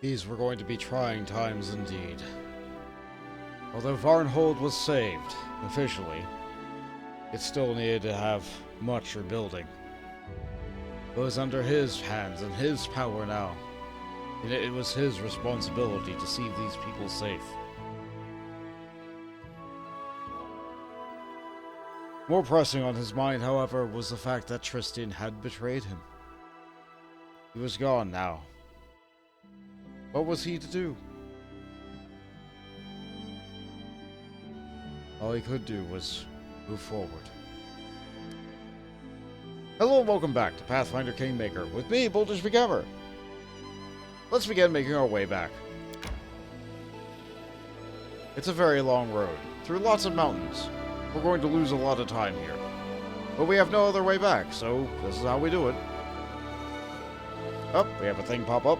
These were going to be trying times indeed. Although Varnhold was saved, officially, it still needed to have much rebuilding. It was under his hands and his power now. And it was his responsibility to see these people safe. More pressing on his mind, however, was the fact that Tristan had betrayed him. He was gone now. What was he to do? All he could do was move forward. Hello and welcome back to Pathfinder Kingmaker with me, McGammar. Let's begin making our way back. It's a very long road, through lots of mountains. We're going to lose a lot of time here. But we have no other way back, so this is how we do it. Oh, we have a thing pop up.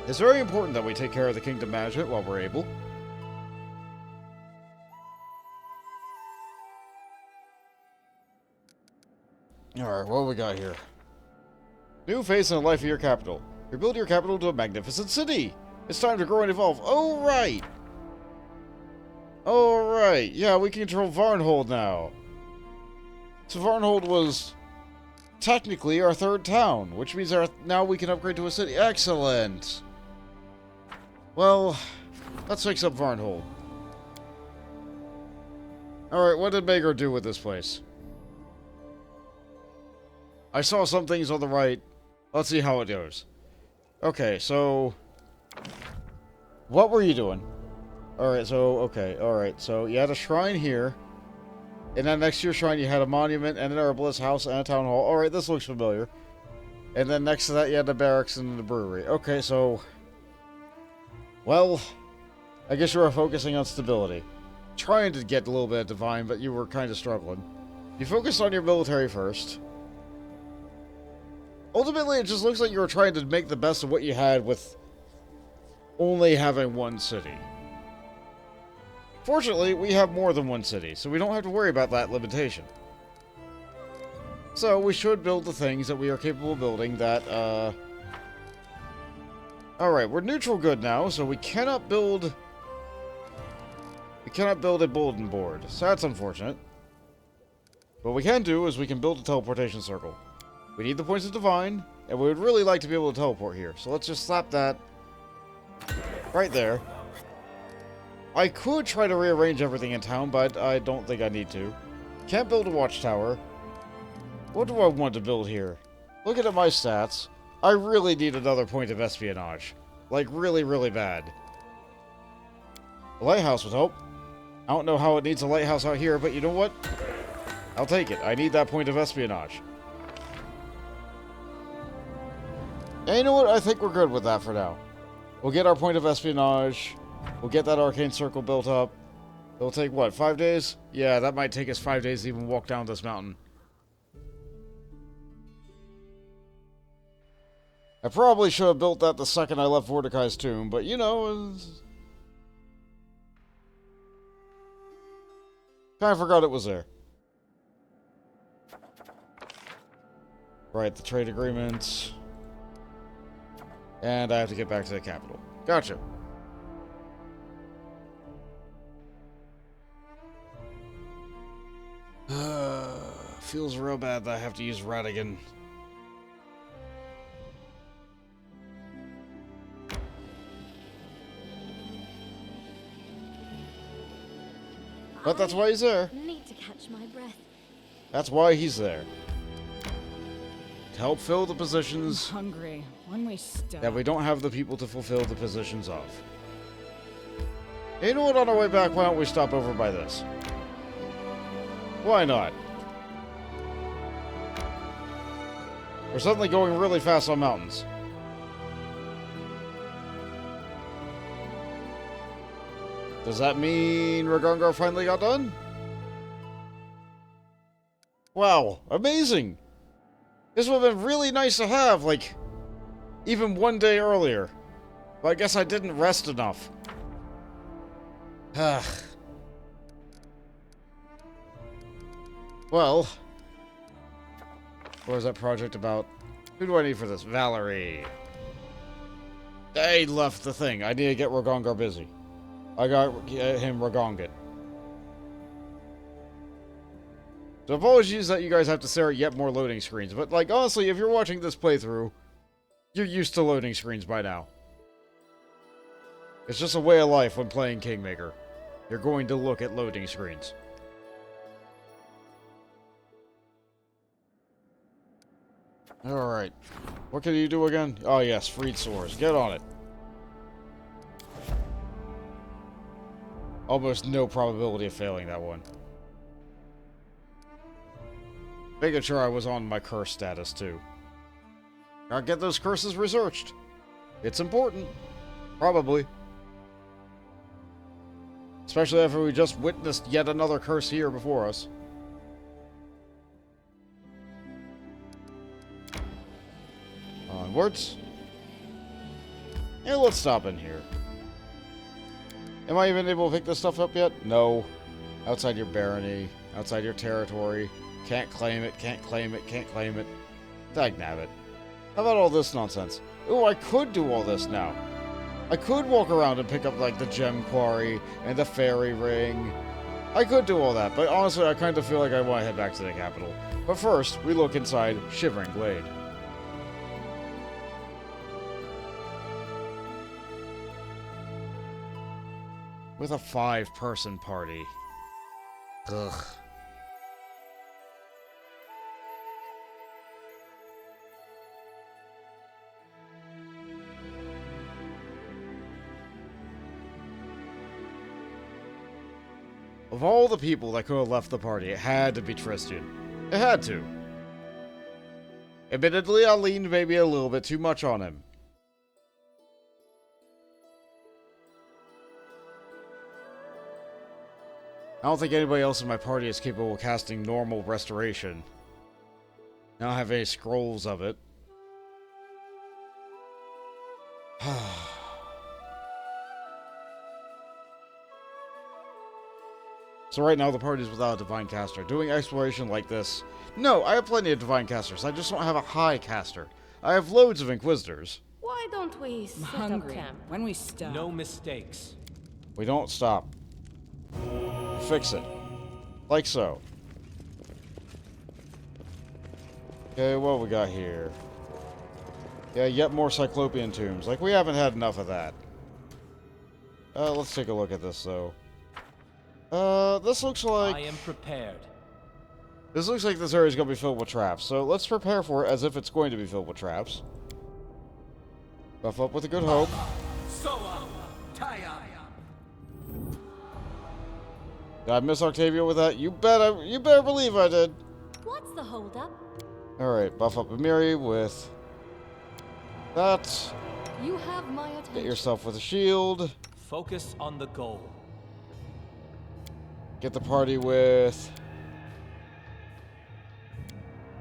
It's very important that we take care of the kingdom management while we're able. Alright, what do we got here? New phase in the life of your capital. Rebuild your capital to a magnificent city. It's time to grow and evolve. Oh, right. Oh, right. Yeah, we can control Varnhold now. So Varnhold was technically our third town, which means now we can upgrade to a city. Excellent. Well, let's fix up Varnhold. Alright, what did Mager do with this place? I saw some things on the right. Let's see how it goes. Okay, so what were you doing? Alright, so you had a shrine here. And then next to your shrine you had a monument and an herbalist house and a town hall. Alright, this looks familiar. And then next to that you had the barracks and the brewery. Okay, so well, I guess you were focusing on stability. Trying to get a little bit of divine, but you were kind of struggling. You focused on your military first. Ultimately, it just looks like you were trying to make the best of what you had with only having one city. Fortunately, we have more than one city, so we don't have to worry about that limitation. So, we should build the things that we are capable of building that, Alright, we're neutral good now, so we cannot build a bulletin board, so that's unfortunate. What we can do is we can build a teleportation circle. We need the points of divine, and we would really like to be able to teleport here. So let's just slap that right there. I could try to rearrange everything in town, but I don't think I need to. Can't build a watchtower. What do I want to build here? Looking at my stats, I really need another point of espionage. Like, really, really bad. A lighthouse would help. I don't know how it needs a lighthouse out here, but you know what? I'll take it. I need that point of espionage. And you know what? I think we're good with that for now. We'll get our point of espionage. We'll get that arcane circle built up. It'll take, what, 5 days? Yeah, that might take us 5 days to even walk down this mountain. I probably should have built that the second I left Mordecai's tomb, but you know... kind of forgot it was there. Right, the trade agreements. And I have to get back to the capital. Gotcha. Feels real bad that I have to use Radigan. But that's why he's there. Need to catch my breath. That's why he's there. To help fill the positions... I'm hungry. When we stop. that we don't have the people to fulfill the positions of. You know what, on our way back, why don't we stop over by this? Why not? We're suddenly going really fast on mountains. Does that mean Ragungar finally got done? Wow, amazing! This would have been really nice to have, like, even 1 day earlier. But I guess I didn't rest enough. Well, Or is that project about... Who do I need for this? Valerie. They left the thing. I need to get Ragongar busy. I got him Ragonget. So apologies that you guys have to stare at yet more loading screens. But, like, honestly, if you're watching this playthrough, you're used to loading screens by now. It's just a way of life when playing Kingmaker. You're going to look at loading screens. Alright. What can you do again? Oh yes, freed swords. Get on it. Almost no probability of failing that one. Making sure I was on my curse status too. Gotta get those curses researched. It's important. Probably. Especially after we just witnessed yet another curse here before us. Onwards. And let's stop in here. Am I even able to pick this stuff up yet? No. Outside your barony. Outside your territory. Can't claim it, can't claim it, can't claim it. Dagnabbit. How about all this nonsense? Ooh, I could do all this now. I could walk around and pick up, like, the gem quarry and the fairy ring. I could do all that, but honestly, I kind of feel like I want to head back to the capital. But first, we look inside Shivering Glade. With a 5-person party. Ugh. Of all the people that could have left the party, it had to be Tristan. It had to. Admittedly, I leaned maybe a little bit too much on him. I don't think anybody else in my party is capable of casting normal restoration. I don't have any scrolls of it. So right now the party is without a divine caster. Doing exploration like this... No, I have plenty of divine casters. I just don't have a high caster. I have loads of inquisitors. Why don't we set up Hungry. camp? When we stop. No mistakes. We don't stop. Fix it. Like so. Okay, what we got here? Yeah, yet more Cyclopean tombs. Like, we haven't had enough of that. Let's take a look at this, though. This looks like... I am prepared. This looks like this area is going to be filled with traps. So let's prepare for it as if it's going to be filled with traps. Buff up with a good hope. Did I miss Octavia with that? You better believe I did. What's the holdup? Alright, buff up Amiri with that. You have my attention. Get yourself with a shield. Focus on the goal. Get the party with...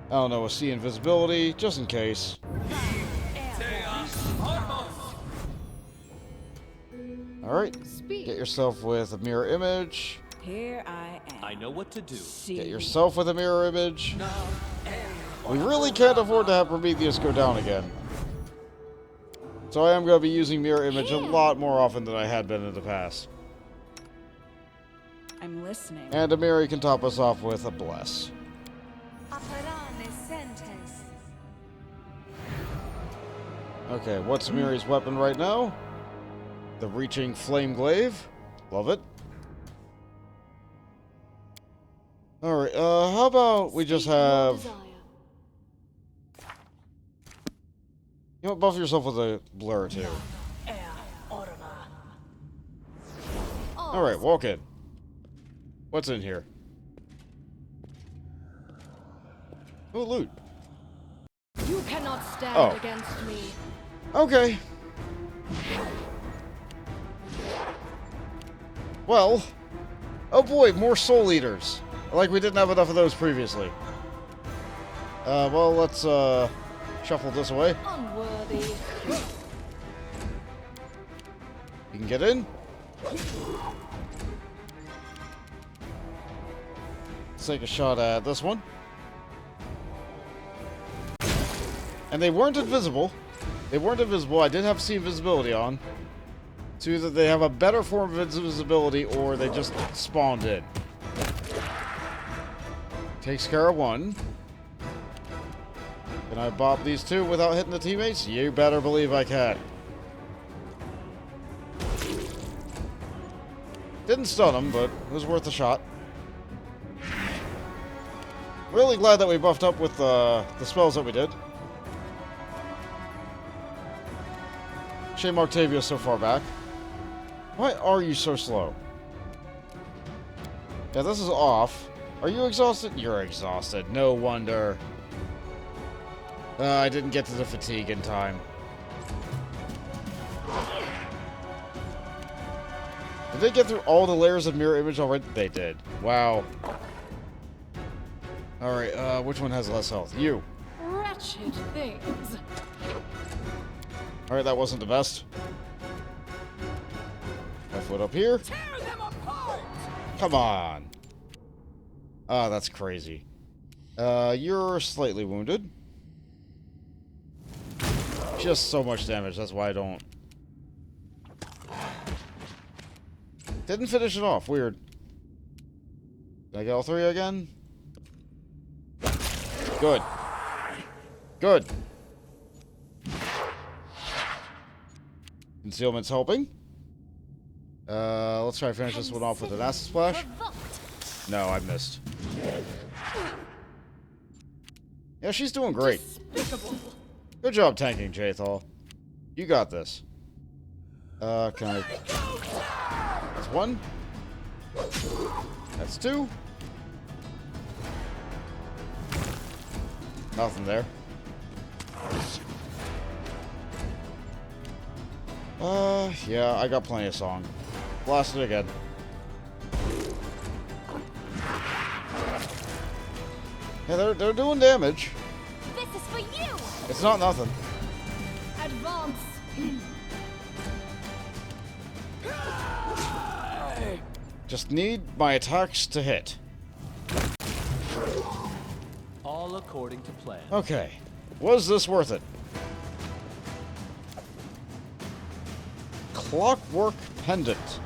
I don't know, a sea invisibility, just in case. Alright, get yourself with a mirror image. Here I am. I know what to do. Get yourself with a mirror image. We really can't afford to have Prometheus go down again. So I am going to be using mirror image a lot more often than I had been in the past. I'm listening. And Amiri can top us off with a bless. Okay, what's Amiri's weapon right now? The reaching flame glaive. Love it. Alright, how about we just have... You know, buff yourself with a blur too. Alright, walk in. What's in here? Oh, loot. You cannot stand against me. Okay. Well. Oh boy, more soul eaters. Like we didn't have enough of those previously. Well, let's, shuffle this away. Unworthy. You can get in. Let's take a shot at this one. And they weren't invisible. They weren't invisible. I did have see invisibility on. So either they have a better form of invisibility or they just spawned in. Takes care of one. Can I bop these two without hitting the teammates? You better believe I can. Didn't stun him, but it was worth a shot. Really glad that we buffed up with the spells that we did. Shame Octavia's so far back. Why are you so slow? Yeah, this is off. Are you exhausted? You're exhausted. No wonder. I didn't get to the fatigue in time. Did they get through all the layers of mirror image already? They did. Wow. Alright, which one has less health? You. Wretched things. Alright, that wasn't the best. My foot up here. Tear them apart! Come on. Ah, that's crazy. You're slightly wounded. Just so much damage, that's why I don't... Didn't finish it off, weird. Did I get all three again? Good. Good. Concealment's helping. Let's try to finish this one off with an acid splash. No, I missed. Yeah, she's doing great. Despicable. Good job tanking, Jathal. You got this. Can I... That's one. That's two. Nothing there. Yeah, I got plenty of song. Blast it again. Yeah, they're doing damage. This is for you! It's not nothing. Advance! Just need my attacks to hit. All according to plan. Okay. Was this worth it? Clockwork Pendant.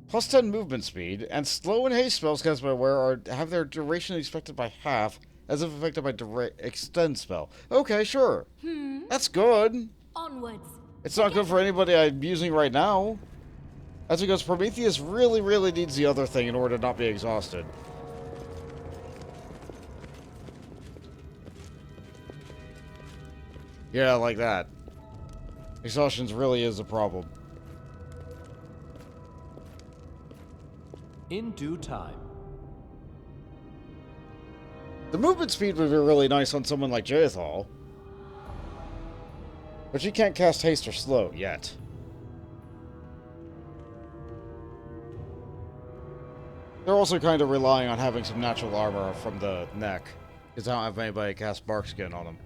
Plus 10 movement speed, and slow and haste spells cast by wearer have their duration expected by half, as if affected by extend spell. Okay, sure. That's good. Onwards. It's not good for anybody I'm using right now. That's because Prometheus really, really needs the other thing in order to not be exhausted. Yeah, like that. Exhaustion really is a problem. In due time. The movement speed would be really nice on someone like Jathal. But she can't cast haste or slow yet. They're also kind of relying on having some natural armor from the neck, because I don't have anybody cast bark skin on them.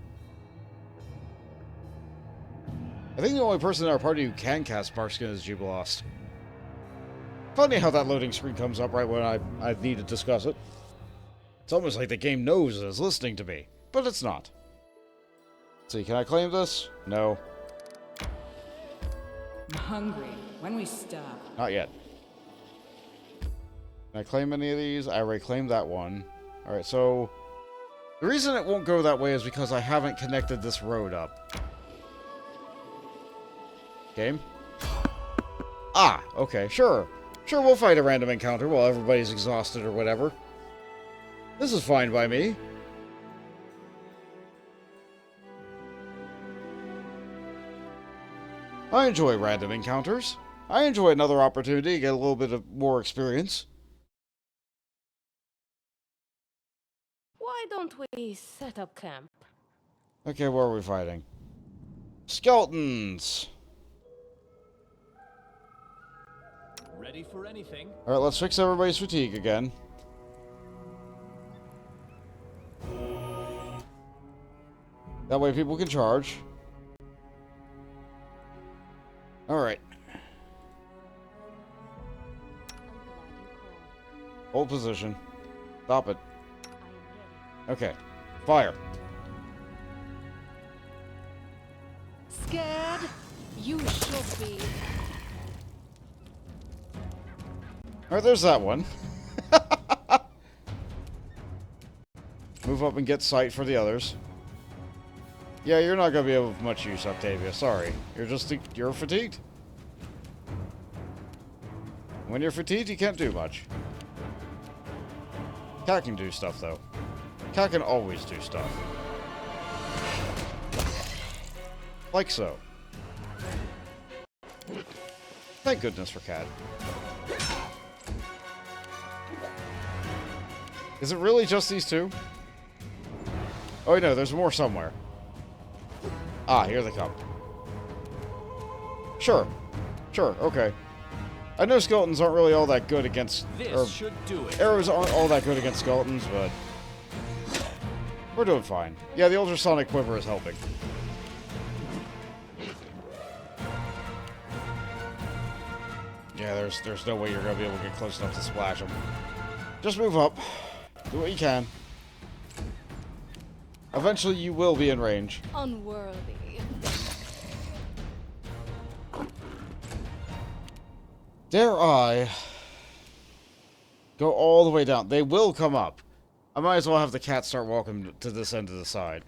I think the only person in our party who can cast bark skin is Jubilost. Funny how that loading screen comes up right when I need to discuss it. It's almost like the game knows and is listening to me, but it's not. Let's see, can I claim this? No. I'm hungry. When we stop. Not yet. Can I claim any of these? I already claimed that one. Alright, so... The reason it won't go that way is because I haven't connected this road up. Game? Ah, okay, sure. Sure, we'll fight a random encounter while everybody's exhausted or whatever. This is fine by me. I enjoy random encounters. I enjoy another opportunity to get a little bit of more experience. Why don't we set up camp? Okay, where are we fighting? Skeletons! Ready for anything. Alright, let's fix everybody's fatigue again. That way people can charge. Alright. Hold position. Stop it. Okay. Fire. scared? You should be. Alright, there's that one. Move up and get sight for the others. Yeah, you're not gonna be able to much use, Octavia. Sorry. You're fatigued. When you're fatigued, you can't do much. Cat can do stuff, though. Cat can always do stuff. Like so. Thank goodness for Cat. Is it really just these two? Oh, no, there's more somewhere. Ah, here they come. Sure. Sure, okay. I know skeletons aren't really all that good against... This should do it. Arrows aren't all that good against skeletons, but... we're doing fine. Yeah, the ultrasonic quiver is helping. Yeah, there's no way you're gonna be able to get close enough to splash them. Just move up. Do what you can. Eventually you will be in range. Unworthy. Dare I go all the way down? They will come up. I might as well have the cat start walking to this end of the side.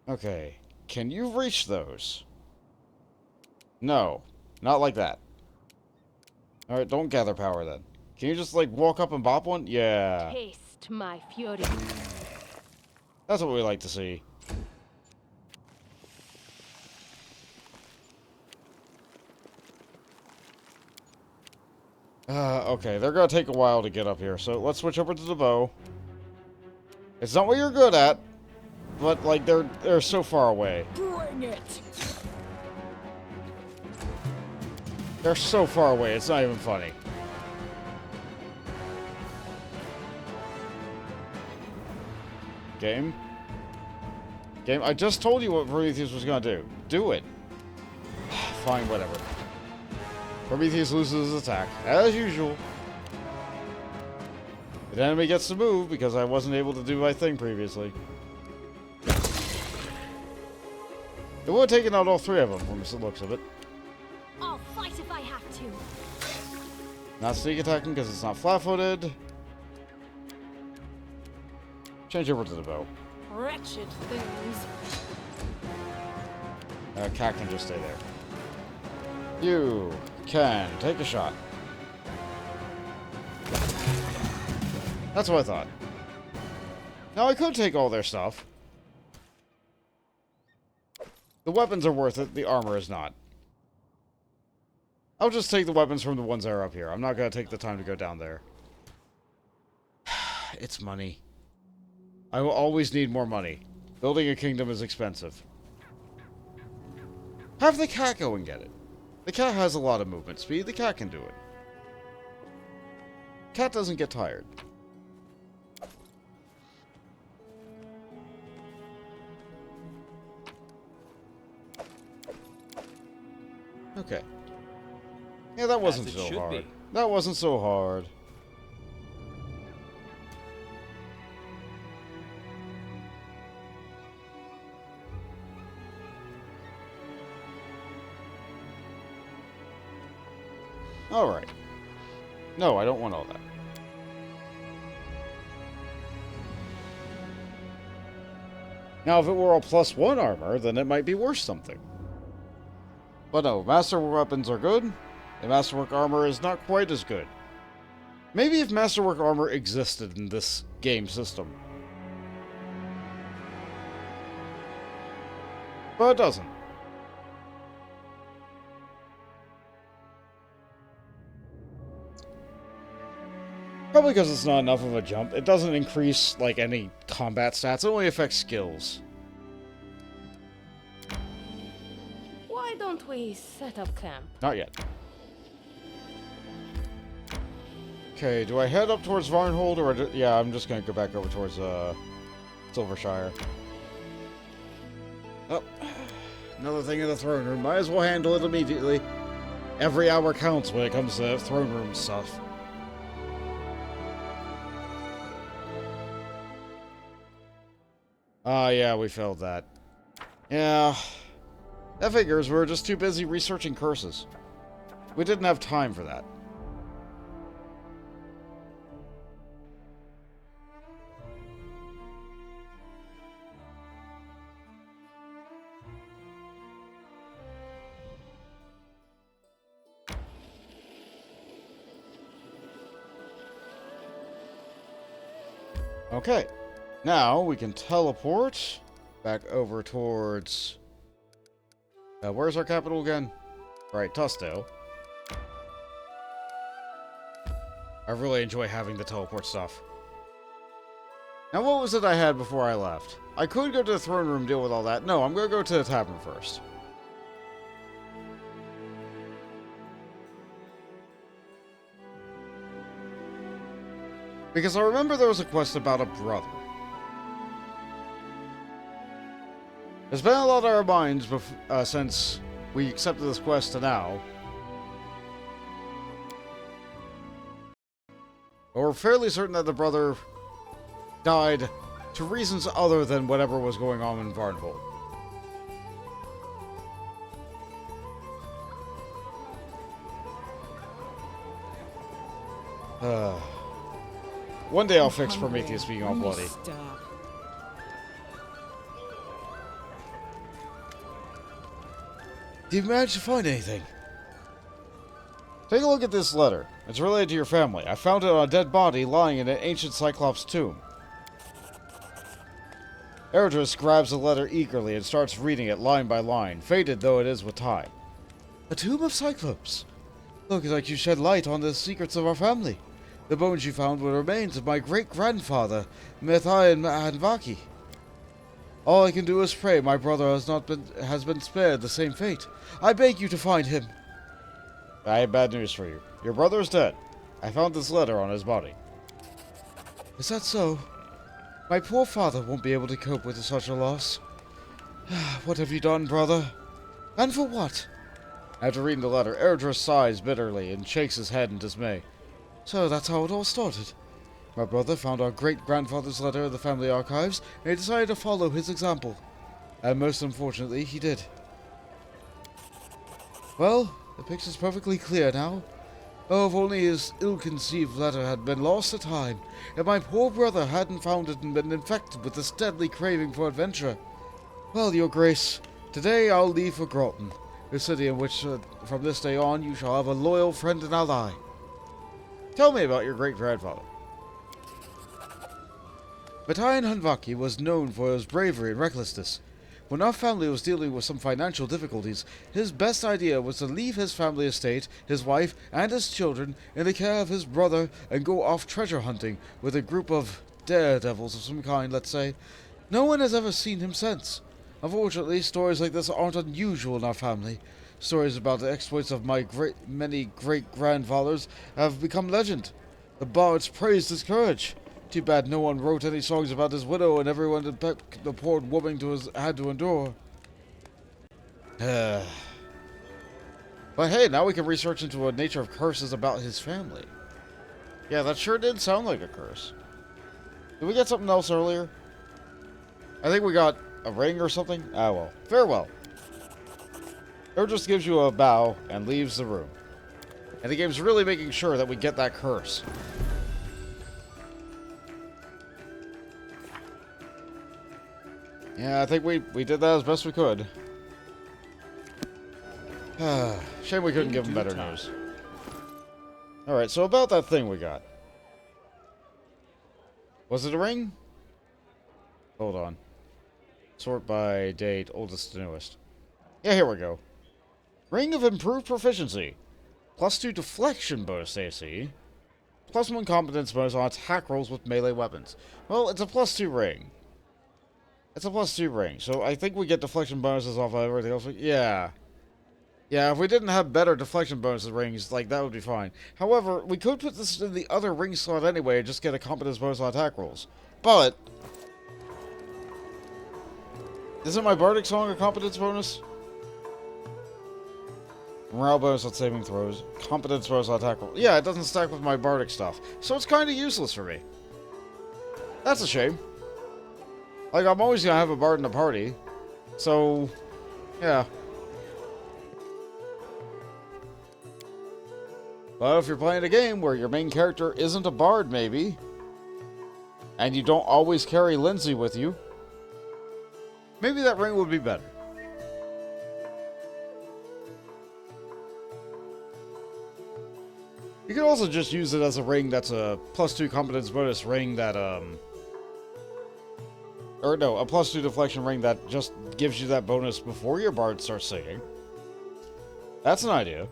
Okay. Can you reach those? No. Not like that. Alright, don't gather power then. Can you just, like, walk up and bop one? Yeah. Taste my fury. That's what we like to see. Okay, they're gonna take a while to get up here, so let's switch over to the bow. It's not what you're good at, but, like, they're so far away. Bring it! They're so far away, it's not even funny. Game? Game, I just told you what Prometheus was gonna do. Do it. Fine, whatever. Prometheus loses his attack, as usual. The enemy gets to move because I wasn't able to do my thing previously. It would have taken out all three of them from the looks of it. I'll fight if I have to. Not sneak attacking because it's not flat-footed. Change over to the bow. Wretched things. Cat can just stay there. You can take a shot. That's what I thought. Now I could take all their stuff. The weapons are worth it, the armor is not. I'll just take the weapons from the ones that are up here. I'm not going to take the time to go down there. It's money. I will always need more money. Building a kingdom is expensive. Have the cat go and get it. The cat has a lot of movement speed. The cat can do it. Cat doesn't get tired. Okay. Yeah, that wasn't As it so should hard. be. That wasn't so hard. Alright. No, I don't want all that. Now, if it were all +1 armor, then it might be worth something. But no, master weapons are good, and masterwork armor is not quite as good. Maybe if masterwork armor existed in this game system. But it doesn't. Probably because it's not enough of a jump. It doesn't increase, like, any combat stats. It only affects skills. Why don't we set up camp? Not yet. Okay, do I head up towards Varnhold, or... yeah, I'm just gonna go back over towards, Silvershire. Oh. Another thing in the throne room. Might as well handle it immediately. Every hour counts when it comes to throne room stuff. Ah, yeah, we failed that. Yeah, that figures. We were just too busy researching curses. We didn't have time for that. Okay, now we can teleport back over towards... where's our capital again? Right, Tusto. I really enjoy having the teleport stuff. Now, what was it I had before I left? I could go to the throne room, deal with all that. No, I'm going to go to the tavern first. Because I remember there was a quest about a brother. There's been a lot on our minds since we accepted this quest to now. But we're fairly certain that the brother died to reasons other than whatever was going on in Varnhold. One day I'll fix Prometheus being all bloody. Did you manage to find anything? Take a look at this letter. It's related to your family. I found it on a dead body lying in an ancient Cyclops tomb. Eredris grabs the letter eagerly and starts reading it line by line, faded though it is with time. A tomb of Cyclops. Looks like you shed light on the secrets of our family. The bones you found were remains of my great-grandfather, Methayan Hanvaki. All I can do is pray my brother has been spared the same fate. I beg you to find him. I have bad news for you. Your brother is dead. I found this letter on his body. Is that so? My poor father won't be able to cope with such a loss. What have you done, brother? And for what? After reading the letter, Eredris sighs bitterly and shakes his head in dismay. So that's how it all started. My brother found our great-grandfather's letter in the family archives, and he decided to follow his example. And most unfortunately, he did. Well, the picture's perfectly clear now. Oh, if only his ill-conceived letter had been lost to time, and my poor brother hadn't found it and been infected with this deadly craving for adventure. Well, your grace, today I'll leave for Groton, a city in which, from this day on, you shall have a loyal friend and ally. Tell me about your great-grandfather. Methayan Hanvaki was known for his bravery and recklessness. When our family was dealing with some financial difficulties, his best idea was to leave his family estate, his wife, and his children in the care of his brother and go off treasure hunting with a group of daredevils of some kind, let's say. No one has ever seen him since. Unfortunately, stories like this aren't unusual in our family. Stories about the exploits of my many great-grandfathers have become legend. The bards praised his courage. Too bad no one wrote any songs about his widow and everyone the poor woman had to endure. But hey, now we can research into the nature of curses about his family. Yeah, that sure did sound like a curse. Did we get something else earlier? I think we got a ring or something? Ah well. Farewell. Or just gives you a bow and leaves the room. And the game's really making sure that we get that curse. Yeah, I think we did that as best we could. Shame we couldn't give him better news. Alright, so about that thing we got. Was it a ring? Hold on. Sort by date, oldest to newest. Yeah, here we go. Ring of improved proficiency. +2 deflection bonus AC. +1 competence bonus on attack rolls with melee weapons. Well, it's a +2 ring. It's a +2 ring, so I think we get deflection bonuses off of everything else. Yeah. Yeah, if we didn't have better deflection bonuses rings, like, that would be fine. However, we could put this in the other ring slot anyway and just get a competence bonus on attack rolls. But isn't my Bardic Song a competence bonus? Morale bonus on saving throws. Competence bonus on attack roll. Yeah, it doesn't stack with my Bardic stuff. So it's kind of useless for me. That's a shame. Like, I'm always going to have a Bard in the party. So, yeah. But if you're playing a game where your main character isn't a bard, maybe, and you don't always carry Lindsay with you, maybe that ring would be better. You could also just use it as a ring that's a +2 competence bonus ring that, or no, a +2 deflection ring that just gives you that bonus before your bard starts singing. That's an idea.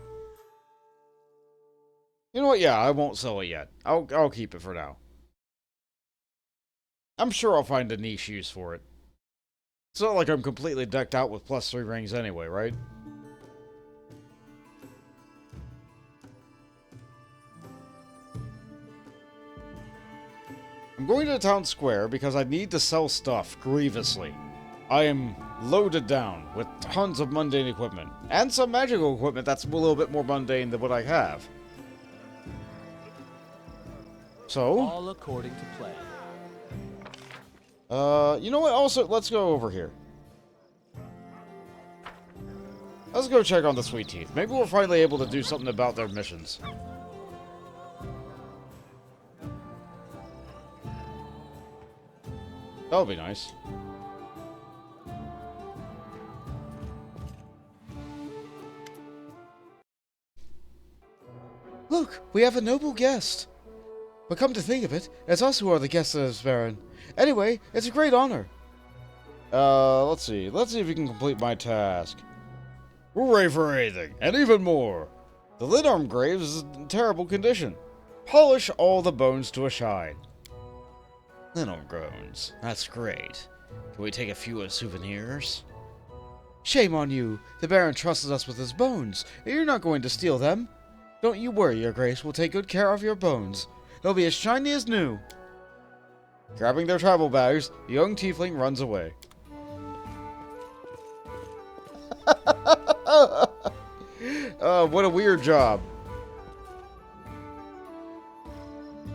You know what? Yeah, I won't sell it yet. I'll keep it for now. I'm sure I'll find a niche use for it. It's not like I'm completely decked out with +3 rings anyway, right? I'm going to the town square because I need to sell stuff grievously. I am loaded down with tons of mundane equipment, and some magical equipment that's a little bit more mundane than what I have. So, All according to plan. you know what? Also, let's go over here. Let's go check on the Sweet Teeth. Maybe we're finally able to do something about their missions. That'll be nice. Look, we have a noble guest. But come to think of it, it's us who are the guests of this Baron. Anyway, it's a great honor. Let's see. Let's see if we can complete my task. We're ready for anything, and even more. The lid-arm graves is in terrible condition. Polish all the bones to a shine. Lid-arm bones. That's great. Can we take a few as souvenirs? Shame on you. The Baron trusted us with his bones, and you're not going to steal them. Don't you worry, Your Grace. We'll take good care of your bones. They'll be as shiny as new. Grabbing their travel bags, the young tiefling runs away. What a weird job.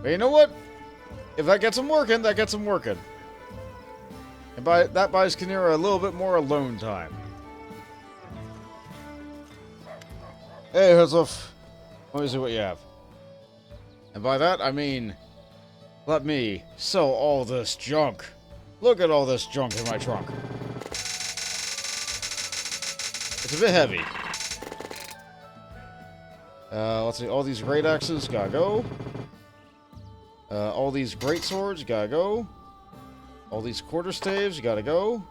But you know what? If that gets him working, that gets him working. And that buys Kinera a little bit more alone time. Hey, Huzzleff. Let me see what you have. And by that, I mean, let me sell all this junk. Look at all this junk in my trunk. It's a bit heavy. Let's see, all these great axes, gotta go. All these great swords, gotta go. All these quarterstaves, gotta go.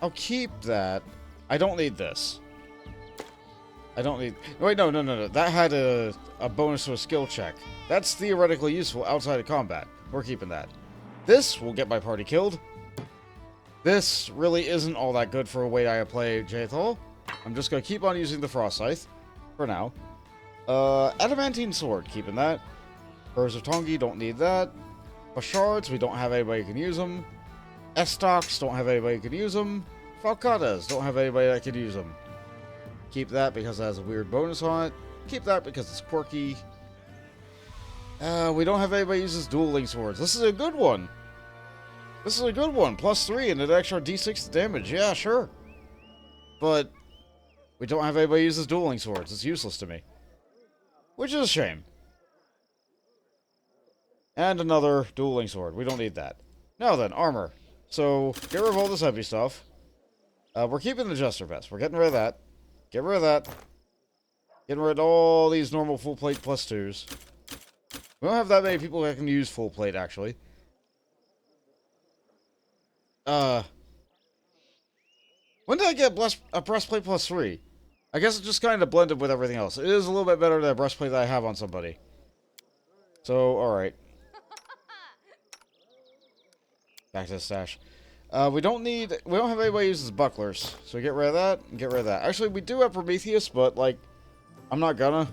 I'll keep that. I don't need this. I don't need... Wait, no. That had a bonus to a skill check. That's theoretically useful outside of combat. We're keeping that. This will get my party killed. This really isn't all that good for a way I play Jaethal. I'm just going to keep on using the Frost Scythe. For now. Adamantine Sword, keeping that. Spurs of Tongi, don't need that. Bashards, we don't have anybody who can use them. Estocks, don't have anybody who can use them. Falcatas, don't have anybody that can use them. Keep that because it has a weird bonus on it. Keep that because it's quirky. We don't have anybody who uses dueling swords. This is a good one. This is a good one. +3 and an extra d6 damage. Yeah, sure. But we don't have anybody who uses dueling swords. It's useless to me. Which is a shame. And another dueling sword. We don't need that. Now then, armor. So, get rid of all this heavy stuff. We're keeping the Jester Vest. We're getting rid of that. Get rid of that. Getting rid of all these normal full plate +2s. We don't have that many people that can use full plate, actually. When did I get a breastplate +3? I guess it just kind of blended with everything else. It is a little bit better than a breastplate that I have on somebody. So, alright. Back to the stash. We don't have anybody who uses bucklers. So get rid of that, and get rid of that. Actually, we do have Prometheus, but, like, I'm not gonna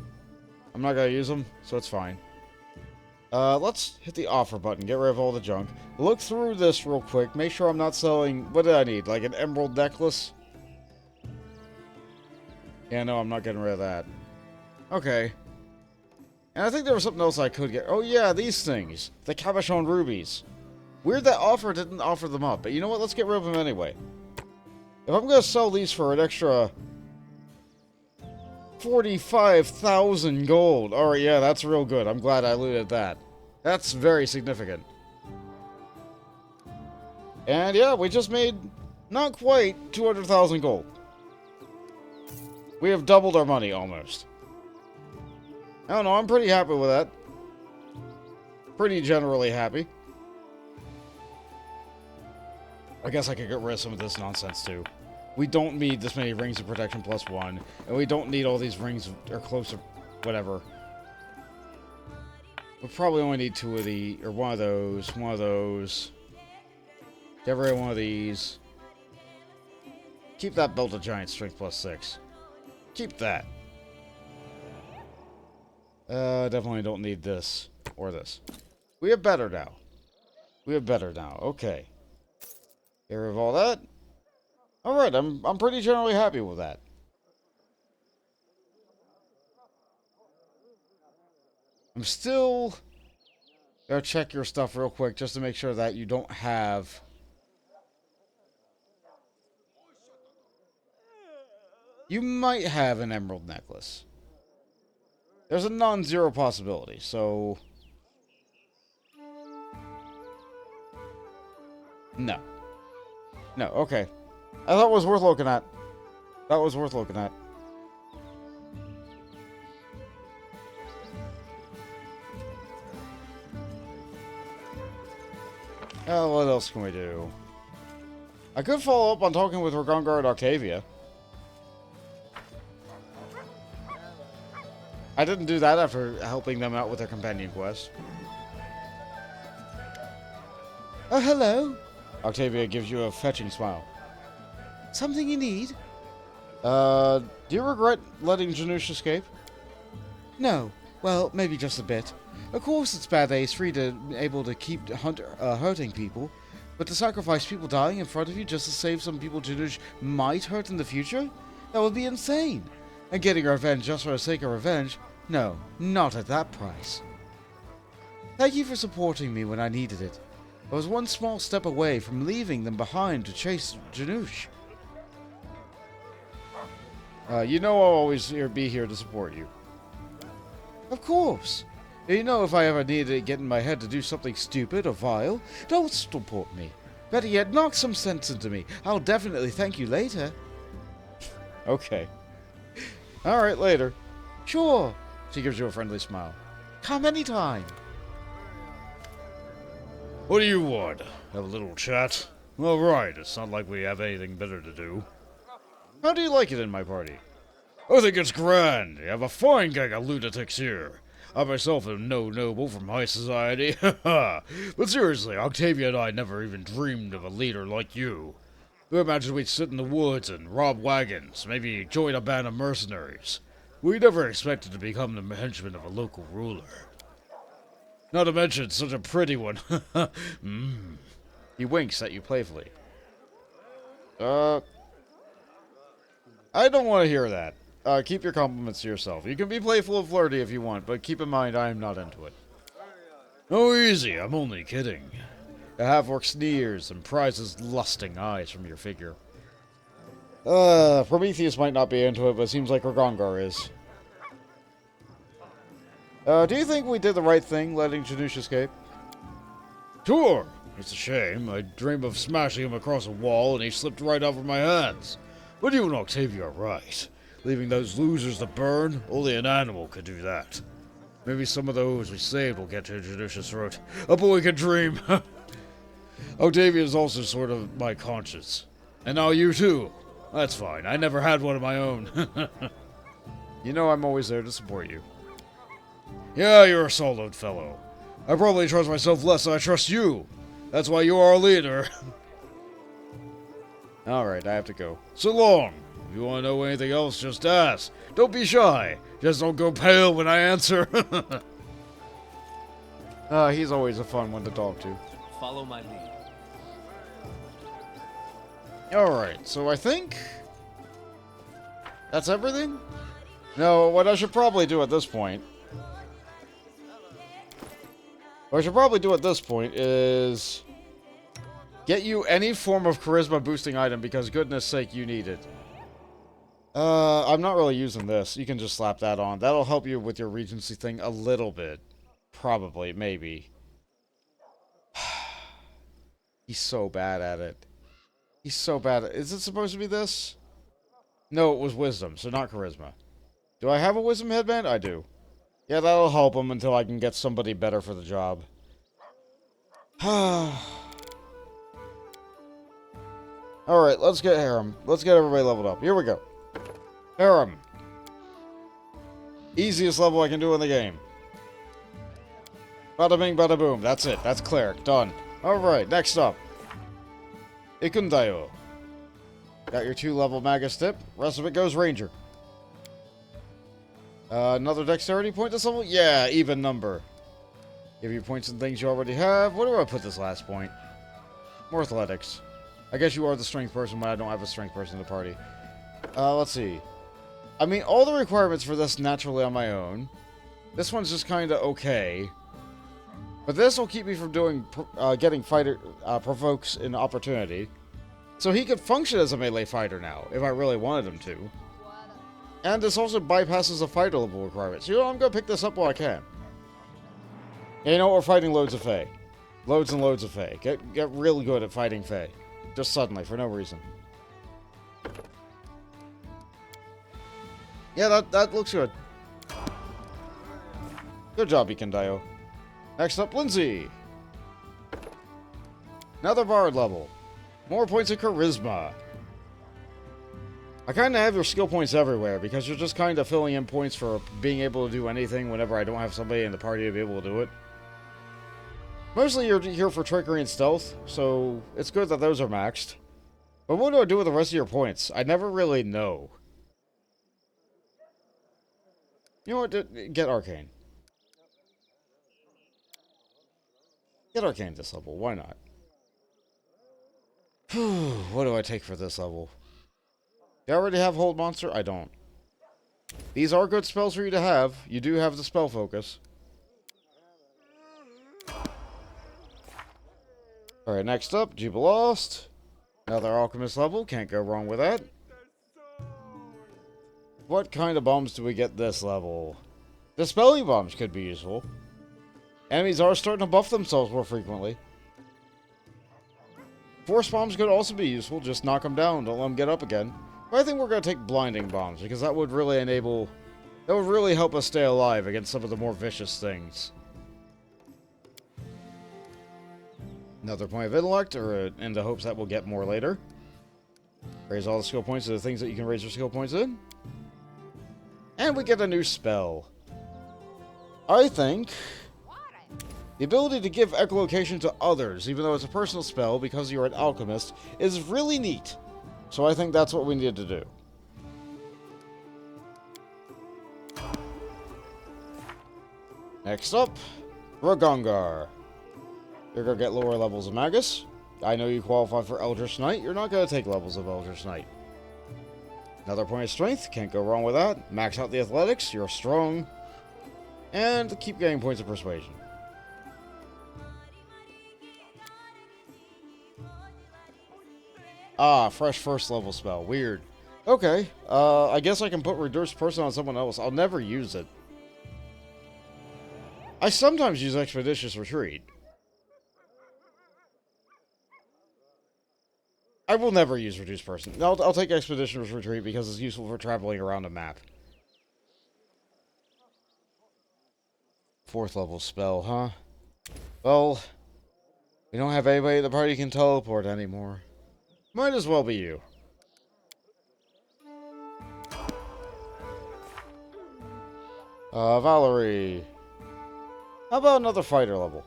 use them, so it's fine. Let's hit the offer button, get rid of all the junk. Look through this real quick, make sure I'm not selling... What did I need? Like an emerald necklace? Yeah, no, I'm not getting rid of that. Okay. And I think there was something else I could get. Oh yeah, these things. The Cabochon rubies. Weird that offer didn't offer them up, but you know what? Let's get rid of them anyway. If I'm going to sell these for an extra 45,000 gold. Alright, yeah, that's real good. I'm glad I looted that. That's very significant. And yeah, we just made not quite 200,000 gold. We have doubled our money almost. I don't know, I'm pretty happy with that. Pretty generally happy. I guess I could get rid of some of this nonsense too. We don't need this many rings of protection +1, and we don't need all these rings or close or whatever. We probably only need 2 of the, or one of those. Get rid of one of these. Keep that belt of giant strength +6. Keep that. Definitely don't need this or this. We have better now. Okay. Get rid of all that. Alright, I'm pretty generally happy with that. I'm still gonna check your stuff real quick just to make sure that you don't have... You might have an emerald necklace. There's a non-zero possibility, so... No. No, okay. I thought it was worth looking at. That was worth looking at. What else can we do? I could follow up on talking with Recuperate and Octavia. I didn't do that after helping them out with their companion quest. Oh, hello. Octavia gives you a fetching smile. Something you need? Do you regret letting Janusz escape? No. Well, maybe just a bit. Of course it's bad that he's able to keep hurting people, but to sacrifice people dying in front of you just to save some people Janusz might hurt in the future? That would be insane. And getting revenge just for the sake of revenge? No, not at that price. Thank you for supporting me when I needed it. I was one small step away from leaving them behind to chase Janusz. You know I'll always be here to support you. Of course. You know if I ever needed to get in my head to do something stupid or vile, don't support me. Better yet, knock some sense into me. I'll definitely thank you later. Okay. Alright, later. Sure. She gives you a friendly smile. Come anytime. What do you want? Have a little chat? All right, it's not like we have anything better to do. How do you like it in my party? I think it's grand. You have a fine gang of lunatics here. I myself am no noble from high society, but seriously, Octavia and I never even dreamed of a leader like you. We imagined we'd sit in the woods and rob wagons, maybe join a band of mercenaries. We never expected to become the henchmen of a local ruler. Not to mention such a pretty one. He winks at you playfully. I don't want to hear that. Keep your compliments to yourself. You can be playful and flirty if you want, but keep in mind I am not into it. Oh, easy, I'm only kidding. The half-orc sneers and pries his lusting eyes from your figure. Prometheus might not be into it, but it seems like Ragongar is. Do you think we did the right thing, letting Janusz escape? Sure. It's a shame. I dreamed of smashing him across a wall, and he slipped right out of my hands. But you and Octavia are right. Leaving those losers to burn, only an animal could do that. Maybe some of those we saved will get to Janusz's throat. A boy can dream. Octavia is also sort of my conscience. And now you too. That's fine. I never had one of my own. You know I'm always there to support you. Yeah, you're a solid fellow. I probably trust myself less than I trust you. That's why you are our leader. Alright, I have to go. So long. If you want to know anything else, just ask. Don't be shy. Just don't go pale when I answer. He's always a fun one to talk to. Follow my lead. Alright, so I think... that's everything? No, what I should probably do at this point... what I should probably do at this point is... Get you any form of charisma boosting item because goodness sake you need it. I'm not really using this. You can just slap that on. That'll help you with your Regency thing a little bit. Probably, maybe. He's so bad at it. He's so bad at it. Is it supposed to be this? No, it was Wisdom, so not Charisma. Do I have a Wisdom headband? I do. Yeah, that'll help him until I can get somebody better for the job. Alright, let's get Harem. Let's get everybody leveled up. Here we go. Harem. Easiest level I can do in the game. Bada bing, bada boom. That's it. That's Cleric. Done. Alright, next up. Ikundayo. Got your 2-level Magus tip. Rest of it goes Ranger. Another dexterity point this level? Yeah, even number. Give you points and things you already have. Where do I put this last point? More athletics. I guess you are the strength person, but I don't have a strength person in the party. Let's see. I mean, all the requirements for this naturally on my own. This one's just kind of okay. But this will keep me from doing, getting fighter, provokes an opportunity. So he could function as a melee fighter now, if I really wanted him to. And this also bypasses the fighter level requirements. You know, I'm going to pick this up while I can. And you know, we're fighting loads of Fae. Loads and loads of Fae. Get real good at fighting Fae. Just suddenly, for no reason. Yeah, that looks good. Good job, Ikundayo. Next up, Lindsay. Another Bard level. More points of Charisma. I kind of have your skill points everywhere because you're just kind of filling in points for being able to do anything whenever I don't have somebody in the party to be able to do it. Mostly you're here for trickery and stealth, so it's good that those are maxed. But what do I do with the rest of your points? I never really know. You know what? Get Arcane. Get Arcane this level. Why not? What do I take for this level? Do I already have Hold Monster? I don't. These are good spells for you to have. You do have the spell focus. Alright, next up, Jubilost. Another Alchemist level. Can't go wrong with that. What kind of bombs do we get this level? Dispelling bombs could be useful. Enemies are starting to buff themselves more frequently. Force bombs could also be useful. Just knock them down. Don't let them get up again. But I think we're going to take blinding bombs because that would really enable... That would really help us stay alive against some of the more vicious things. Another point of intellect, or in the hopes that we'll get more later. Raise all the skill points to the things that you can raise your skill points in. And we get a new spell. I think... The ability to give echolocation to others, even though it's a personal spell, because you're an alchemist, is really neat. So I think that's what we need to do. Next up, Ragongar. You're going to get lower levels of Magus. I know you qualify for Eldritch Knight. You're not going to take levels of Eldritch Knight. Another point of strength. Can't go wrong with that. Max out the athletics. You're strong. And keep getting points of persuasion. Ah, fresh first level spell. Weird. Okay. I guess I can put Reduced Person on someone else. I'll never use it. I sometimes use Expeditious Retreat. I will never use Reduced Person. I'll take Expeditious Retreat because it's useful for traveling around a map. 4th level spell, huh? Well, we don't have anybody in the party who can teleport anymore. Might as well be you. Valerie. How about another fighter level?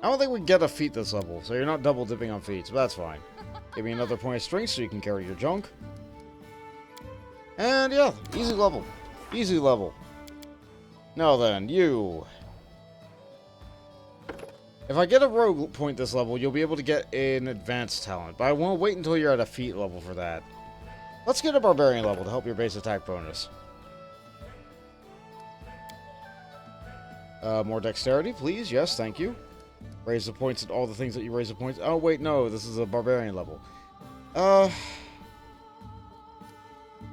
I don't think we get a feat this level, so you're not double dipping on feats, but that's fine. Give me another point of strength so you can carry your junk. And yeah, easy level. Easy level. Now then, you. If I get a rogue point this level, you'll be able to get an advanced talent, but I won't wait until you're at a feat level for that. Let's get a barbarian level to help your base attack bonus. More dexterity, please. Yes, thank you. Raise the points and all the things that you raise the points. Oh, wait, no. This is a barbarian level.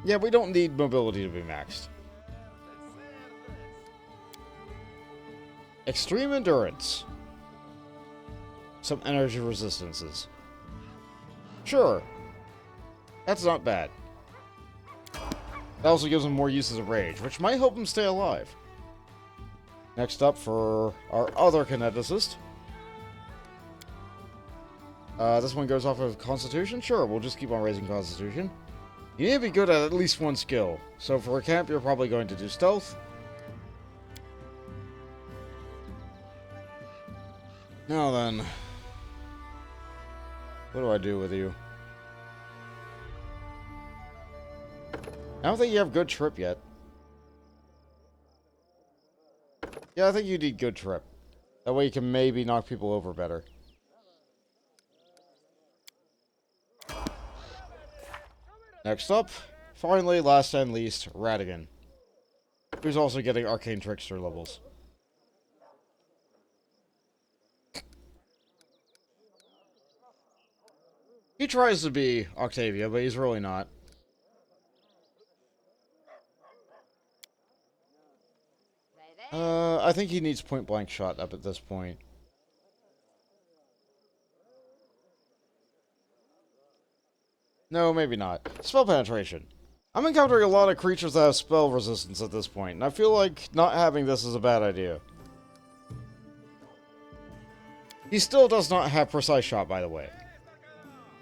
Yeah, we don't need mobility to be maxed. Extreme endurance. Some energy resistances. Sure. That's not bad. That also gives him more uses of rage, which might help him stay alive. Next up for our other kineticist. This one goes off of Constitution? Sure, we'll just keep on raising Constitution. You need to be good at least one skill. So for a camp, you're probably going to do Stealth. Now then. What do I do with you? I don't think you have good trip yet. Yeah, I think you need good trip. That way you can maybe knock people over better. Next up, finally, last and least, Radigan. Who's also getting Arcane Trickster levels. He tries to be Octavia, but he's really not. I think he needs point-blank shot up at this point. No, maybe not. Spell penetration. I'm encountering a lot of creatures that have spell resistance at this point, and I feel like not having this is a bad idea. He still does not have precise shot, by the way.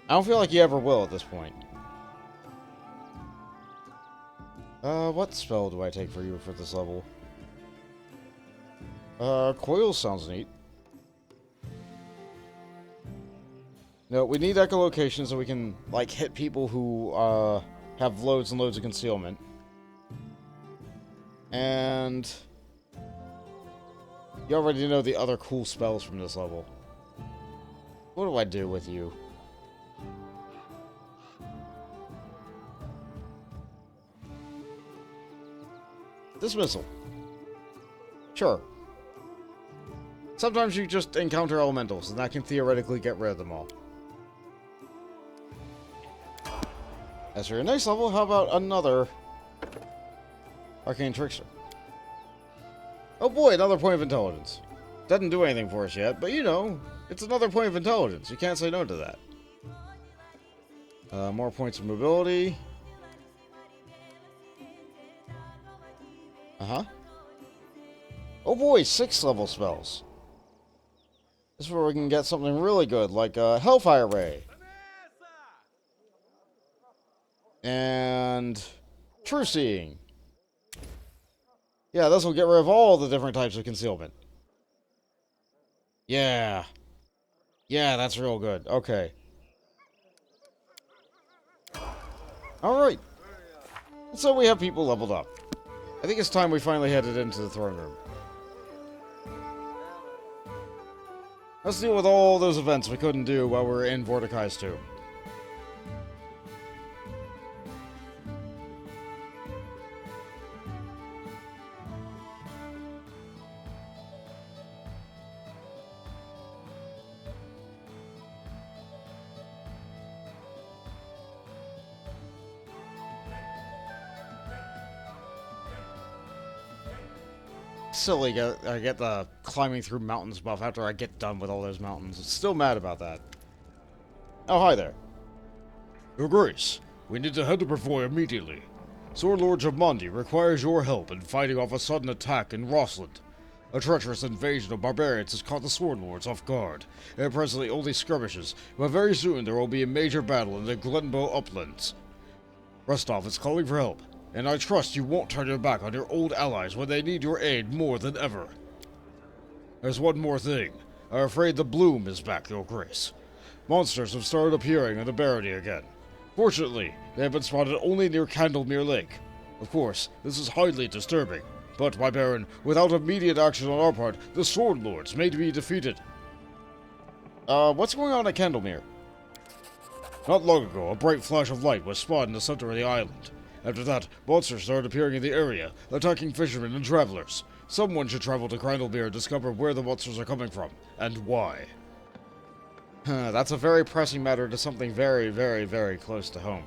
I don't feel like he ever will at this point. What spell do I take for you for this level? Coil sounds neat. No, we need echolocation so we can, like, hit people who, have loads and loads of concealment. And you already know the other cool spells from this level. What do I do with you? Dismissal. Sure. Sometimes you just encounter elementals, and that can theoretically get rid of them all. As for your next level, how about another Arcane Trickster? Oh boy, another point of intelligence. Doesn't do anything for us yet, but you know, it's another point of intelligence. You can't say no to that. More points of mobility. Uh-huh. Oh boy, 6th level spells. This is where we can get something really good, like Hellfire Ray. And True Seeing. Yeah, this will get rid of all the different types of concealment. Yeah. Yeah, that's real good. Okay. Alright. So we have people leveled up. I think it's time we finally headed into the throne room. Let's deal with all those events we couldn't do while we were in Vorticai's tomb. Silly, I get the climbing through mountains buff after I get done with all those mountains. I'm still mad about that. Oh, hi there. Your Grace, we need to head to Brevoy immediately. Sword Lord Jamandi requires your help in fighting off a sudden attack in Rossland. A treacherous invasion of barbarians has caught the Sword Lords off guard, and presently only skirmishes, but very soon there will be a major battle in the Glenbow uplands. Rostov is calling for help, and I trust you won't turn your back on your old allies when they need your aid more than ever. There's one more thing. I'm afraid the bloom is back, Your Grace. Monsters have started appearing in the barony again. Fortunately, they have been spotted only near Candlemere Lake. Of course, this is highly disturbing, but, my Baron, without immediate action on our part, the Sword Lords may be defeated. What's going on at Candlemere? Not long ago, a bright flash of light was spotted in the center of the island. After that, monsters started appearing in the area, attacking fishermen and travelers. Someone should travel to Crandallmere and discover where the monsters are coming from, and why. That's a very pressing matter to something very, very, very close to home.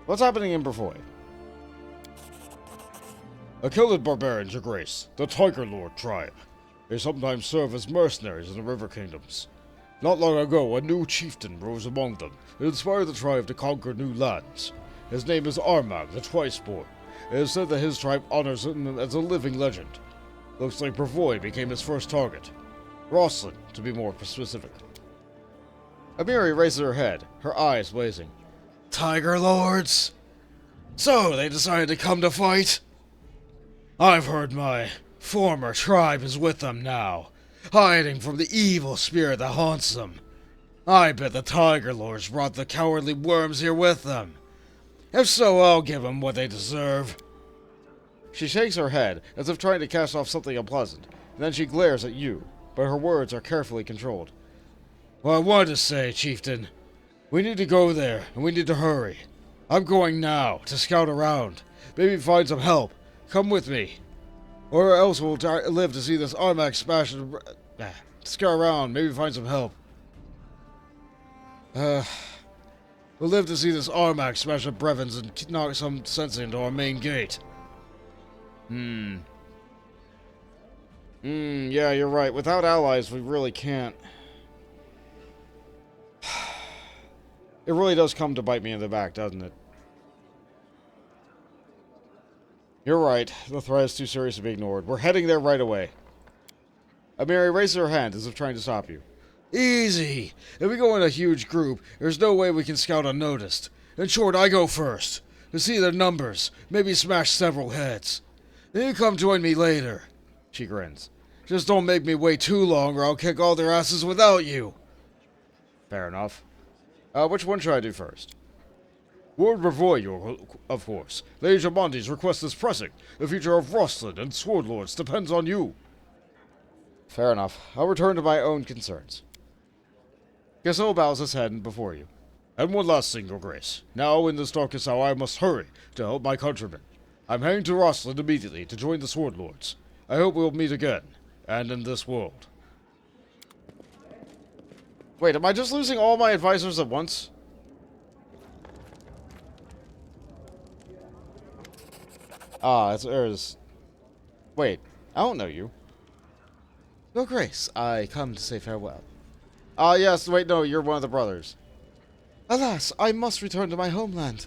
What's happening in Brevoy? A Killed barbarians, Your Grace, the Tiger Lord tribe. They sometimes serve as mercenaries in the River Kingdoms. Not long ago, a new chieftain rose among them and inspired the tribe to conquer new lands. His name is Armagh, the Twice-Born. It is said that his tribe honors him as a living legend. Looks like Brevoy became his first target. Rosslyn, to be more specific. Amiri raises her head, her eyes blazing. Tiger Lords? So they decided to come to fight? I've heard my former tribe is with them now, hiding from the evil spirit that haunts them. I bet the Tiger Lords brought the cowardly worms here with them. If so, I'll give them what they deserve. She shakes her head, as if trying to cast off something unpleasant, and then she glares at you, but her words are carefully controlled. Well, I wanted to say, Chieftain, we need to go there, and we need to hurry. I'm going now, to scout around. Maybe find some help. Come with me. Or else we'll live to see this Armagh smash and... scout around, maybe find some help. We'll live to see this Armagh smash the Brevins and knock some sense into our main gate. Yeah, you're right. Without allies, we really can't. It really does come to bite me in the back, doesn't it? You're right. The threat is too serious to be ignored. We're heading there right away. Amiri raises her hand as if trying to stop you. Easy! If we go in a huge group, there's no way we can scout unnoticed. In short, I go first. To see their numbers, maybe smash several heads. Then you come join me later. She grins. Just don't make me wait too long or I'll kick all their asses without you. Fair enough. Which one should I do first? Lord Brevoy, of course. Lady Jamonti's request is pressing. The future of Rosslyn and Swordlords depends on you. Fair enough. I'll return to my own concerns. Gasol bows his head before you. And one last thing, Your Grace. Now, in this darkest hour, I must hurry to help my countrymen. I'm heading to Rosslyn immediately to join the Swordlords. I hope we'll meet again, and in this world. Wait, am I just losing all my advisors at once? There's... Wait, I don't know you. Your Grace, I come to say farewell. Yes, wait, no, you're one of the brothers. Alas, I must return to my homeland.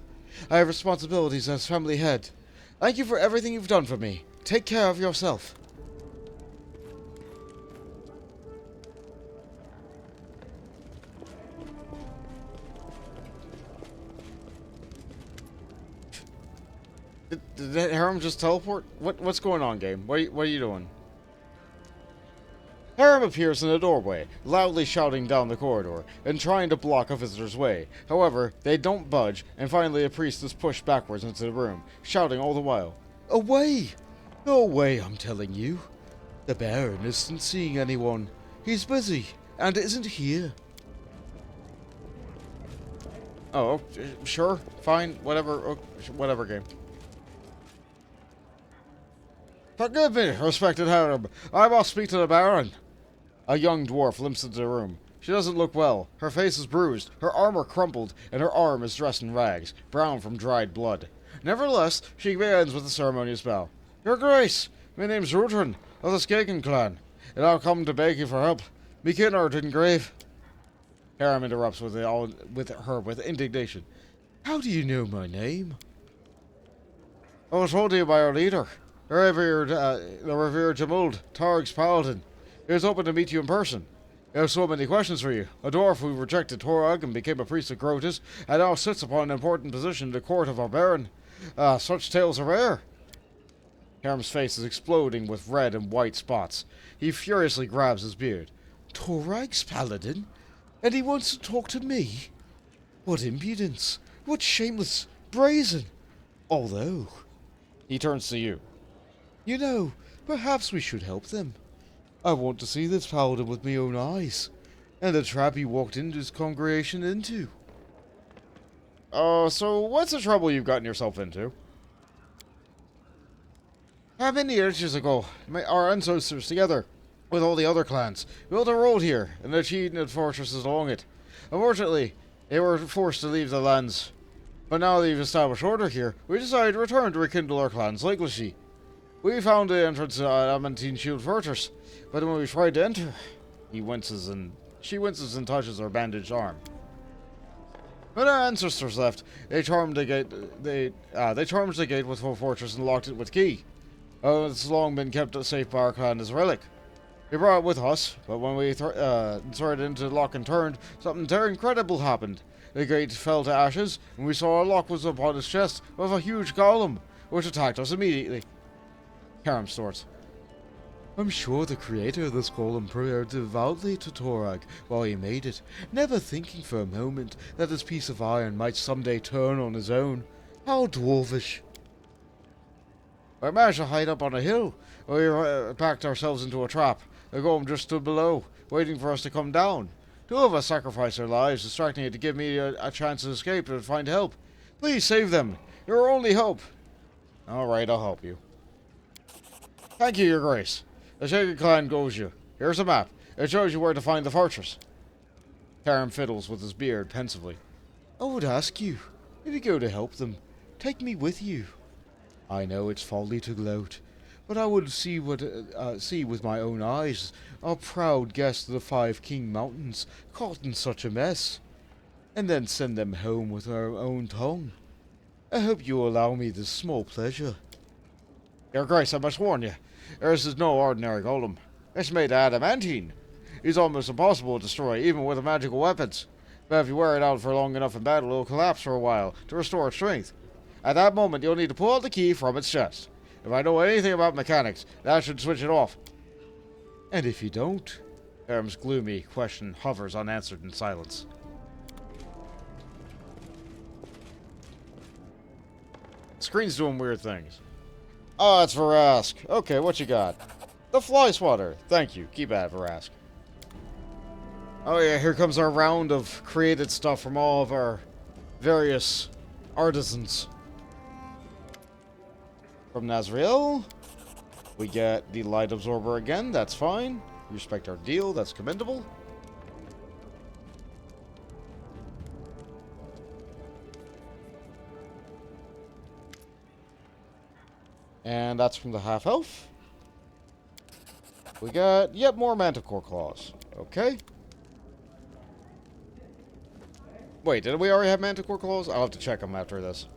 I have responsibilities as family head. Thank you for everything you've done for me. Take care of yourself. Did Harem just teleport? What's going on, game? What are you doing? Harem appears in the doorway, loudly shouting down the corridor, and trying to block a visitor's way. However, they don't budge, and finally a priest is pushed backwards into the room, shouting all the while. Away! Away, I'm telling you. The Baron isn't seeing anyone. He's busy, and isn't here. Oh, sure, fine, whatever, whatever, game. Forgive me, respected Harem. I must speak to the Baron. A young dwarf limps into the room. She doesn't look well. Her face is bruised, her armor crumpled, and her arm is dressed in rags, brown from dried blood. Nevertheless, she begins with a ceremonious bow. Your Grace, my name's Rutrin, of the Skaken clan, and I've come to beg you for help. Me kin are in grave. Harem interrupts with her with indignation. How do you know my name? I was told to you by our leader, the revered Jamuld, Targ's paladin. He was hoping to meet you in person. He has so many questions for you. A dwarf who rejected Torag and became a priest of Grotus, and now sits upon an important position in the court of our Baron. Such tales are rare. Harem's face is exploding with red and white spots. He furiously grabs his beard. Torag's paladin? And he wants to talk to me? What impudence! What shameless, brazen! Although... He turns to you. You know, perhaps we should help them. I want to see this paladin with my own eyes, and the trap he walked into his congregation into. So what's the trouble you've gotten yourself into? Many ages ago, our ancestors, together with all the other clans, built a road here and achieved fortresses along it. Unfortunately, they were forced to leave the lands. But now they've established order here, we decided to return to rekindle our clan's legacy. We found the entrance to Amantine Shield Fortress, but when we tried to enter, she winces and touches her bandaged arm. When our ancestors left, they charmed the gate. They charmed the gate with full fortress and locked it with key. It's long been kept safe by our clan as a relic. We brought it with us, but when we inserted it into the lock and turned, something very incredible happened. The gate fell to ashes, and we saw a lock was upon its chest with a huge golem, which attacked us immediately. Karam snorts. I'm sure the creator of this golem prayed devoutly to Torag while he made it, never thinking for a moment that this piece of iron might someday turn on his own. How dwarvish. We managed to hide up on a hill. We packed ourselves into a trap. The golem just stood below, waiting for us to come down. 2 of us sacrificed our lives, distracting it to give me a chance to escape and find help. Please save them. You're our only hope. Alright, I'll help you. Thank you, Your Grace. The Shaken Clan goes you. Here's a map. It shows you where to find the fortress. Karam fiddles with his beard pensively. I would ask you, if you go to help them, take me with you. I know it's folly to gloat, but I would see with my own eyes our proud guest of the 5 King Mountains caught in such a mess, and then send them home with our own tongue. I hope you will allow me this small pleasure. Your Grace, I must warn you, this is no ordinary golem. It's made of adamantine. He's almost impossible to destroy, even with magical weapons. But if you wear it out for long enough in battle, it'll collapse for a while to restore its strength. At that moment, you'll need to pull out the key from its chest. If I know anything about mechanics, that should switch it off. And if you don't? Karam's gloomy question hovers unanswered in silence. The screen's doing weird things. Oh, it's Varask. Okay, what you got? The Fly Swatter. Thank you. Keep at it, Varask. Oh yeah, here comes our round of created stuff from all of our various artisans. From Nazriel, we get the Light Absorber again. That's fine. Respect our deal. That's commendable. And that's from the half-elf. We got yet more Manticore Claws. Okay. Wait, did we already have Manticore Claws? I'll have to check them after this.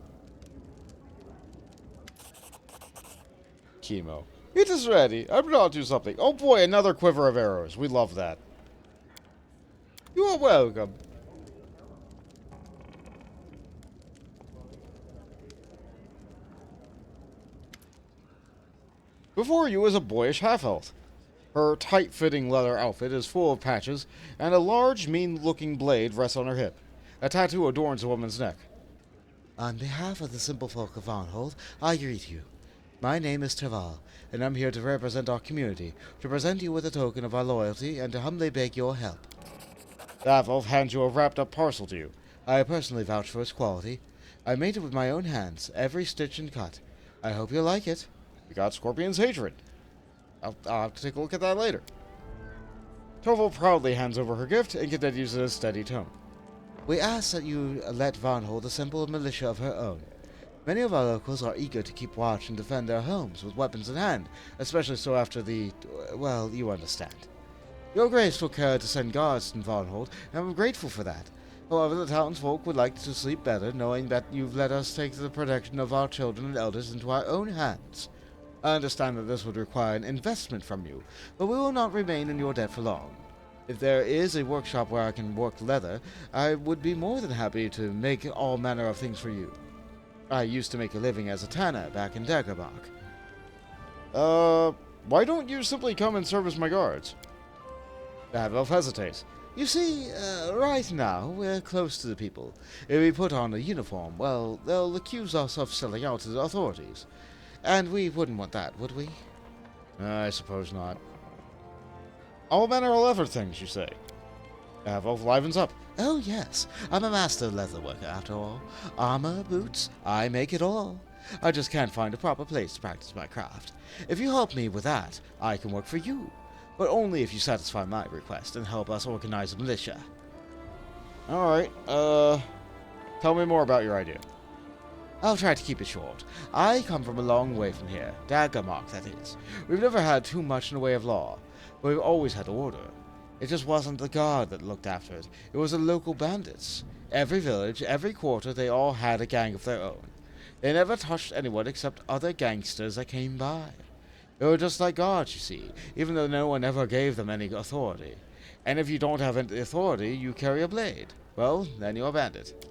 Chemo. It is ready. I brought you something. Oh boy, another quiver of arrows. We love that. You are welcome. Before you is a boyish half-elf. Her tight-fitting leather outfit is full of patches, and a large, mean-looking blade rests on her hip. A tattoo adorns the woman's neck. On behalf of the simple folk of Varnhold, I greet you. My name is Taval, and I'm here to represent our community, to present you with a token of our loyalty, and to humbly beg your help. The half-elf hands you a wrapped-up parcel to you. I personally vouch for its quality. I made it with my own hands, every stitch and cut. I hope you'll like it. We got Scorpion's Hatred. I'll have to take a look at that later. Torval proudly hands over her gift and continues in a steady tone. We ask that you let Varnhold assemble a militia of her own. Many of our locals are eager to keep watch and defend their homes with weapons in hand, especially so after the, well, you understand. Your Grace took care to send guards to Varnhold, and I'm grateful for that. However, the townsfolk would like to sleep better, knowing that you've let us take the protection of our children and elders into our own hands. I understand that this would require an investment from you, but we will not remain in your debt for long. If there is a workshop where I can work leather, I would be more than happy to make all manner of things for you. I used to make a living as a tanner back in Dagobah. Why don't you simply come and serve as my guards? The half-elf hesitates. You see, right now, we're close to the people. If we put on a uniform, well, they'll accuse us of selling out to the authorities. And we wouldn't want that, would we? I suppose not. All manner of leather things, you say? The half-elf livens up. Oh, yes. I'm a master leather worker, after all. Armor, boots, I make it all. I just can't find a proper place to practice my craft. If you help me with that, I can work for you. But only if you satisfy my request and help us organize a militia. Alright, tell me more about your idea. I'll try to keep it short. I come from a long way from here. Daggermark, that is. We've never had too much in the way of law, but we've always had order. It just wasn't the guard that looked after it. It was the local bandits. Every village, every quarter, they all had a gang of their own. They never touched anyone except other gangsters that came by. They were just like guards, you see, even though no one ever gave them any authority. And if you don't have any authority, you carry a blade. Well, then you're a bandit.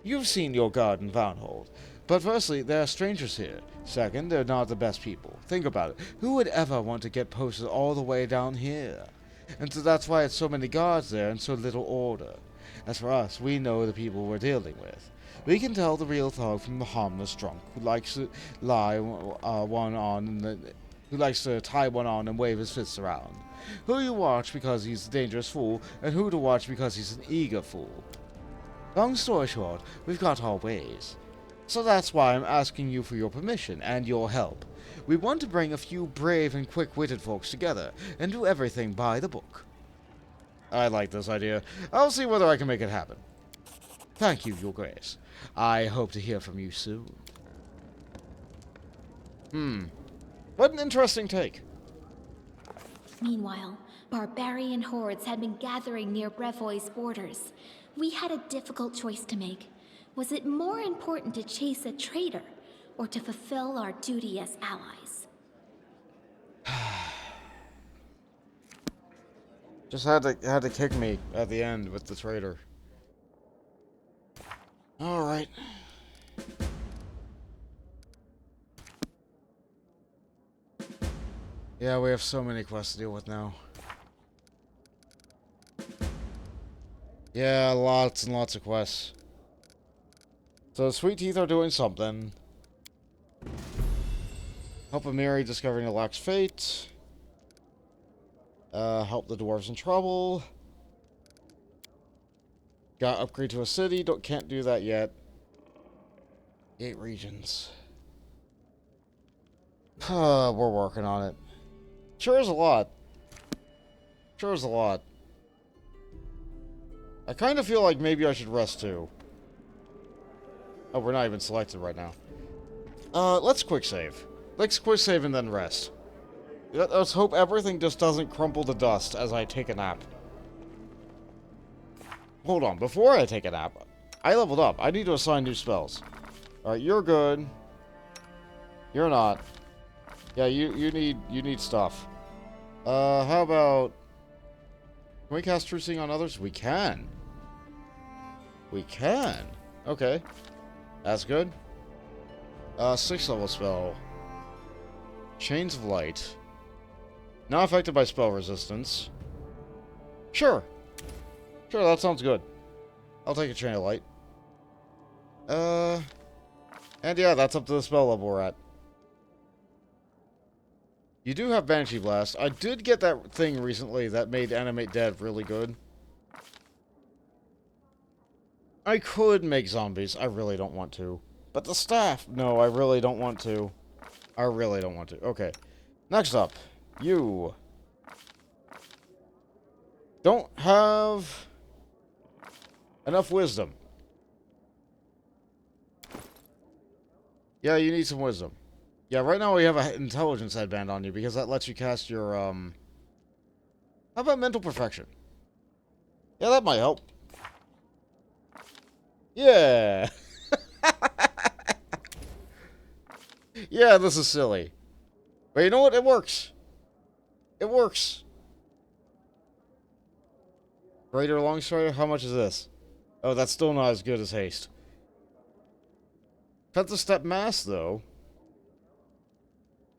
You've seen your guard in Varnhold. But firstly, there are strangers here. Second, they're not the best people. Think about it. Who would ever want to get posted all the way down here? And so that's why it's so many guards there and so little order. As for us, we know the people we're dealing with. We can tell the real thug from the harmless drunk who likes to who likes to tie one on and wave his fists around. Who you watch because he's a dangerous fool, and who to watch because he's an eager fool. Long story short, we've got our ways. So that's why I'm asking you for your permission and your help. We want to bring a few brave and quick-witted folks together and do everything by the book. I like this idea. I'll see whether I can make it happen. Thank you, Your Grace. I hope to hear from you soon. What an interesting take. Meanwhile, barbarian hordes had been gathering near Brevoy's borders. We had a difficult choice to make. Was it more important to chase a traitor, or to fulfill our duty as allies? Just had to kick me at the end with the traitor. Alright. Yeah, we have so many quests to deal with now. Yeah, lots and lots of quests. So, Sweet Teeth are doing something. Help Amiri discovering the Lax fate. Help the dwarves in trouble. Got upgrade to a city. Can't do that yet. 8 regions. We're working on it. Sure is a lot. Sure is a lot. I kind of feel like maybe I should rest too. Oh, we're not even selected right now. Let's quick save. Let's quick save and then rest. Let's hope everything just doesn't crumple to dust as I take a nap. Hold on, before I take a nap, I leveled up. I need to assign new spells. Alright, you're good. You're not. Yeah, you need stuff. How about... Can we cast True Seeing on others? We can. We can. Okay. That's good. 6th level spell. Chains of Light. Not affected by spell resistance. Sure. Sure, that sounds good. I'll take a Chain of Light. And yeah, that's up to the spell level we're at. You do have Banshee Blast. I did get that thing recently that made Animate Dead really good. I could make zombies. I really don't want to. But the staff... No, I really don't want to. I really don't want to. Okay. Next up. You. Don't have enough wisdom. Yeah, you need some wisdom. Yeah, right now we have an intelligence headband on you because that lets you cast your, How about mental perfection? Yeah, that might help. Yeah! Yeah, this is silly. But you know what? It works. It works. Greater Longstrider? How much is this? Oh, that's still not as good as haste. Cut the step mass, though.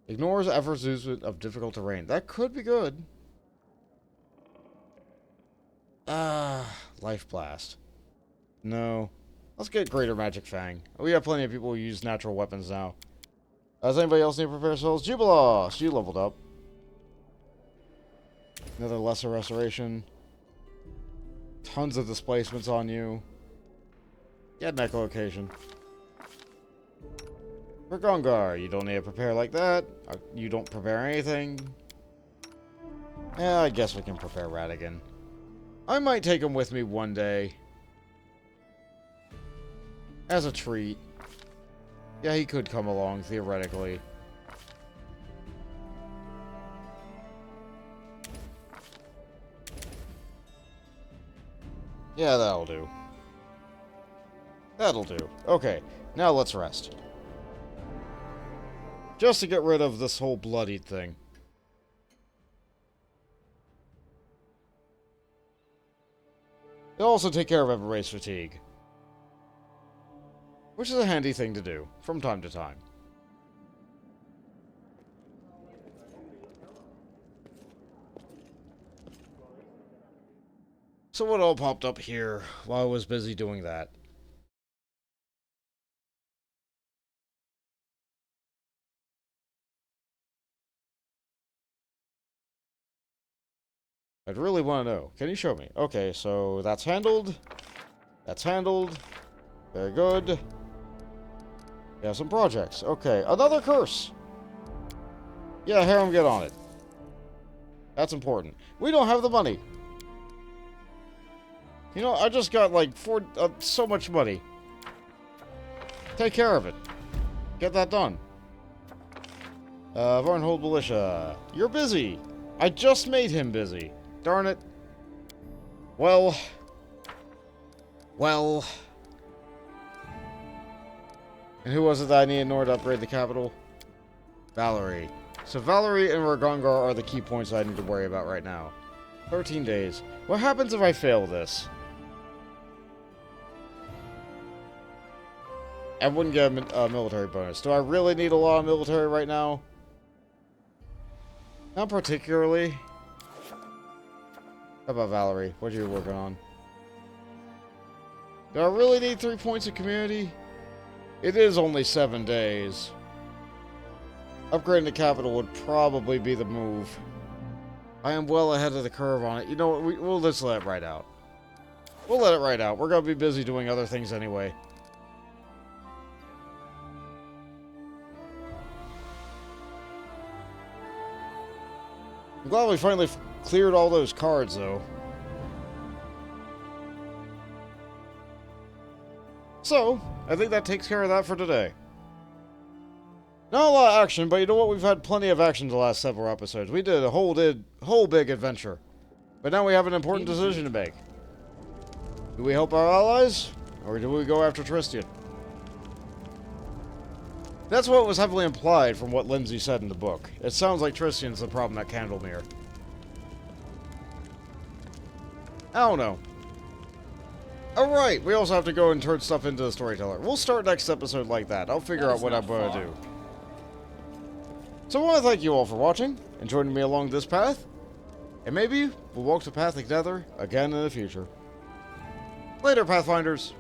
Ignores efforts of difficult terrain. That could be good. Life Blast. No. Let's get Greater Magic Fang. We have plenty of people who use natural weapons now. Does anybody else need to prepare souls? Jubilos! You leveled up. Another Lesser Restoration. Tons of displacements on you. Get an echolocation. Regongar, you don't need to prepare like that. You don't prepare anything. Yeah, I guess we can prepare Radigan. I might take him with me one day. As a treat. Yeah, he could come along, theoretically. Yeah, that'll do. That'll do. Okay, now let's rest. Just to get rid of this whole bloodied thing. It'll also take care of everybody's fatigue. Which is a handy thing to do, from time to time. So what all popped up here while I was busy doing that? I'd really want to know. Can you show me? Okay, so that's handled. That's handled. Very good. Yeah, some projects. Okay, another curse. Yeah, Harem, get on it. That's important. We don't have the money. You know, I just got like so much money. Take care of it. Get that done. Varnhold Militia. You're busy. I just made him busy. Darn it. Well. And who was it that I needed in order to upgrade the capital? Valerie. So Valerie and Regongar are the key points I need to worry about right now. 13 days. What happens if I fail this? I wouldn't get a military bonus. Do I really need a lot of military right now? Not particularly. How about Valerie? What are you working on? Do I really need 3 points of community? It is only 7 days. Upgrading the capital would probably be the move. I am well ahead of the curve on it. You know what? We'll just let it ride out. We'll let it ride out. We're going to be busy doing other things anyway. I'm glad we finally cleared all those cards, though. So, I think that takes care of that for today. Not a lot of action, but you know what? We've had plenty of action the last several episodes. We did a whole big adventure. But now we have an important decision to make. Do we help our allies? Or do we go after Tristian? That's what was heavily implied from what Lindsay said in the book. It sounds like Tristian's the problem at Candlemere. I don't know. Alright, we also have to go and turn stuff into the storyteller. We'll start next episode like that. I'll figure out what I'm going to do. So I want to thank you all for watching and joining me along this path. And maybe we'll walk the path together again in the future. Later, Pathfinders.